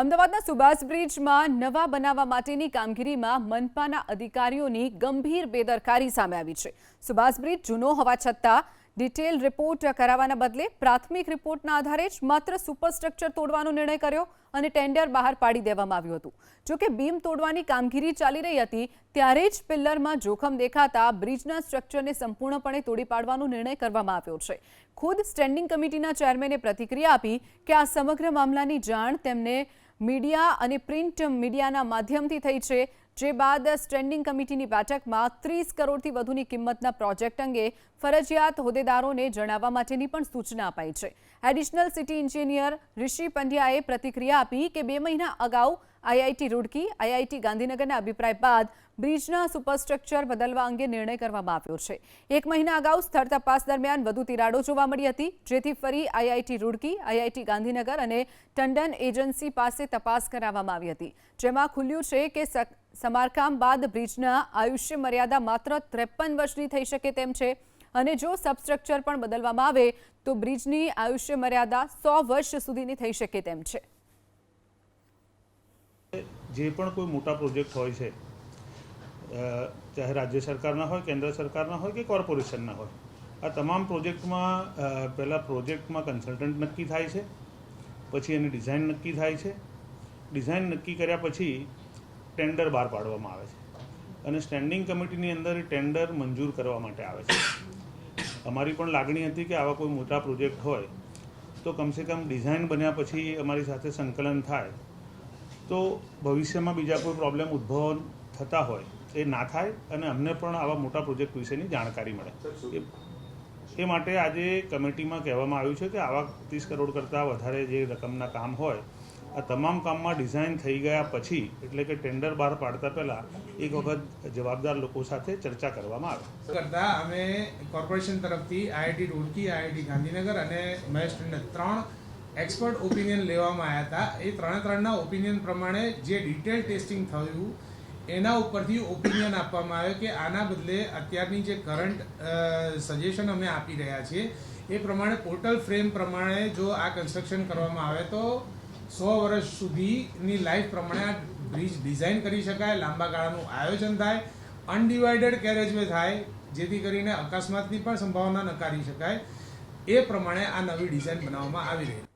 અમદાવાદના સુભાષ બ્રિજમાં નવા બનાવવા માટેની કામગીરીમાં મનપાના અધિકારીઓની ગંભીર બેદરકારી સામે આવી છે। સુભાષ બ્રિજ જૂનો હોવા છતાં ડિટેલ રિપોર્ટ કરાવવાના બદલે પ્રાથમિક રિપોર્ટના આધારે જ માત્ર સુપરસ્ટ્રક્ચર તોડવાનો નિર્ણય કર્યો અને ટેન્ડર બહાર પાડી દેવામાં આવ્યું હતું। જો કે બીમ તોડવાની કામગીરી ચાલી રહી હતી ત્યારે જ પિલ્લરમાં જોખમ દેખાતા બ્રિજના સ્ટ્રક્ચરને સંપૂર્ણપણે તોડી પાડવાનો નિર્ણય કરવામાં આવ્યો છે। ખુદ સ્ટેન્ડિંગ કમિટીના ચેરમેને પ્રતિક્રિયા આપી કે આ સમગ્ર મામલાની જાણ તેમને મીડિયા અને પ્રિન્ટ મીડિયાના માધ્યમથી થઈ છે, જે બાદ સ્ટેન્ડિંગ કમિટીની બેઠકમાં 30 કરોડથી વધુની કિંમતના પ્રોજેક્ટ અંગે ફરજિયાત હોદ્દેદારોને જણાવવા માટેની પણ સૂચના અપાઈ છે। એડિશનલ સિટી એન્જિનિયર ઋષિ પંડ્યાએ પ્રતિક્રિયા આપી કે 2 મહિના અગાઉ આઈઆઈટી રૂડકી, આઈઆઈટી ગાંધીનગરના અભિપ્રાય બાદ બ્રિજના સુપરસ્ટ્રક્ચર બદલવા અંગે નિર્ણય કરવામાં આવ્યો છે। 1 મહિના અગાઉ સ્થળ તપાસ દરમિયાન વધુ તિરાડો જોવા મળી હતી, જેથી ફરી આઈઆઈટી રૂડકી, આઈઆઈટી ગાંધીનગર અને ટંડન એજન્સી પાસે તપાસ કરાવવામાં આવી હતી, જેમાં ખુલ્યું છે કે સમારકામ બાદ બ્રિજના આયુષ્ય મર્યાદા માત્ર 53 વર્ષની થઈ શકે તેમ છે અને જો સબસ્ટ્રક્ચર પણ બદલવામાં આવે તો બ્રિજની આયુષ્ય મર્યાદા 100 વર્ષ સુધીની થઈ શકે તેમ છે। જે પણ કોઈ મોટા પ્રોજેક્ટ હોય છે, ચાહે રાજ્ય સરકારના હોય, કેન્દ્ર સરકારના હોય કે કોર્પોરેશનના હોય, આ તમામ પ્રોજેક્ટમાં પહેલાં પ્રોજેક્ટમાં કન્સલ્ટન્ટ નક્કી થાય છે, પછી એની ડિઝાઇન નક્કી થાય છે। ડિઝાઇન નક્કી કર્યા પછી ટેન્ડર બહાર પાડવામાં આવે છે અને સ્ટેન્ડિંગ કમિટીની અંદર ટેન્ડર મંજૂર કરવા માટે આવે છે। અમારી પણ લાગણી હતી કે આવા કોઈ મોટા પ્રોજેક્ટ હોય તો કમસે કમ ડિઝાઇન બન્યા પછી અમારી સાથે સંકલન થાય તો ભવિષ્યમાં બીજા કોઈ પ્રોબ્લેમ ઉદ્ભવ થતા હોય એ ના થાય અને અમને પણ આવા મોટા પ્રોજેક્ટ વિશેની જાણકારી મળે। એ માટે આજે કમિટીમાં કહેવામાં આવ્યું છે કે આવા 30 કરોડ કરતાં વધારે જે રકમના કામ હોય, આ તમામ કામમાં ડિઝાઇન થઈ ગયા પછી, એટલે કે ટેન્ડર બહાર પાડતા પહેલાં એક વખત જવાબદાર લોકો સાથે ચર્ચા કરવામાં આવે। કરતાં અમે કોર્પોરેશન તરફથી આઈઆઈટી રૂડકી, આઈઆઈટી ગાંધીનગર અને મહેશ ટંડન 3 એક્સપર્ટ ઓપિનિયન લેવામાં આવ્યા હતા। એ ત્રણના ઓપિનિયન પ્રમાણે જે ડિટેલ ટેસ્ટિંગ થયું એના ઉપરથી ઓપિનિયન આપવામાં આવ્યો કે આના બદલે અત્યારની જે કરંટ સજેશન અમે આપી રહ્યા છીએ એ પ્રમાણે પોર્ટલ ફ્રેમ પ્રમાણે જો આ કન્સ્ટ્રક્શન કરવામાં આવે તો 100 વર્ષ સુધીની લાઈફ પ્રમાણે આ બ્રિજ ડિઝાઇન કરી શકાય, લાંબા ગાળાનું આયોજન થાય, અનડિવાઇડેડ કેરેજવે થાય, જેથી કરીને અકસ્માતની પણ સંભાવના નકારી શકાય। એ પ્રમાણે આ નવી ડિઝાઇન બનાવવામાં આવી રહી છે।